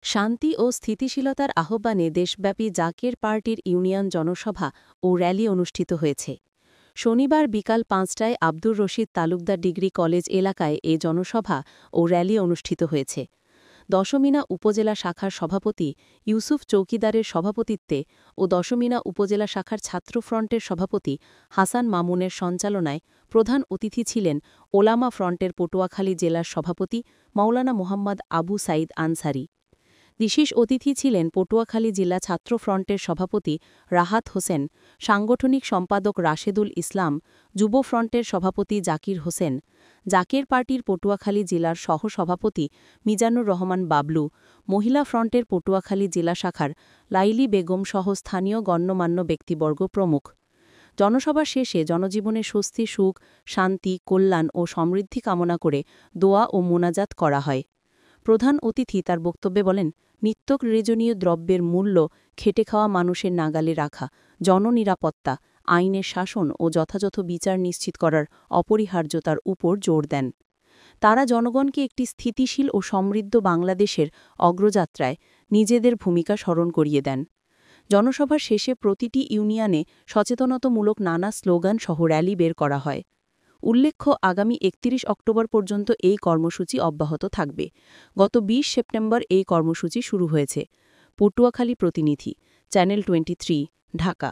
শান্তি ও স্থিতিশীলতার আহ্বানে দেশব্যাপী জাকের পার্টির ইউনিয়ন জনসভা ও র্যালি অনুষ্ঠিত হয়েছে। শনিবার বিকাল ৫টায় আব্দুর রশিদ তালুকদার ডিগ্রি কলেজ এলাকায় এ জনসভা ও র্যালি অনুষ্ঠিত হয়েছে। দশমিনা উপজেলা শাখার সভাপতি ইউসুফ চৌকিদারের সভাপতিত্বে ও দশমিনা উপজেলা শাখার ছাত্রফ্রন্টের সভাপতি হাসান মামুনের সঞ্চালনায় প্রধান অতিথি ছিলেন ওলামা ফ্রন্টের পটুয়াখালী জেলার সভাপতি মাওলানা মোহাম্মদ আবু সাইদ আনসারি। বিশেষ অতিথি ছিলেন পটুয়াখালী জেলা ছাত্রফ্রন্টের সভাপতি রাহাত হোসেন, সাংগঠনিক সম্পাদক রাশেদুল ইসলাম, যুব ফ্রন্টের সভাপতি জাকির হোসেন, জাকের পার্টির পটুয়াখালী জেলার সহ-সভাপতি মিজানুর রহমান বাবলু, মহিলা ফ্রন্টের পটুয়াখালী জেলা শাখার লাইলি বেগম সহ স্থানীয় গণ্যমান্য ব্যক্তিবর্গ প্রমুখ। জনসভা শেষে জনজীবনে স্বস্তি, সুখ, শান্তি, কল্যাণ ও সমৃদ্ধি কামনা করে দোয়া ও মোনাজাত করা হয়। প্রধান অতিথি তার বক্তব্যে বলেন, নিত্য প্রয়োজনীয় দ্রব্যের মূল্য খেটে খাওয়া মানুষের নাগালে রাখা, জননিরাপত্তা, আইনের শাসন ও যথাযথ বিচার নিশ্চিত করার অপরিহার্যতার উপর জোর দেন। তারা জনগণকে একটি স্থিতিশীল ও সমৃদ্ধ বাংলাদেশের অগ্রযাত্রায় নিজেদের ভূমিকা স্মরণ করিয়ে দেন। জনসভার শেষে প্রতিটি ইউনিয়নে সচেতনতামূলক নানা স্লোগান সহ র্যালি বের করা হয়। উল্লেখ্য, আগামী ৩১ অক্টোবর পর্যন্ত এই কর্মসূচি অব্যাহত থাকবে। গত ২০ সেপ্টেম্বর এই কর্মসূচি শুরু হয়েছে। পটুয়াখালী প্রতিনিধি, চ্যানেল 23, ঢাকা।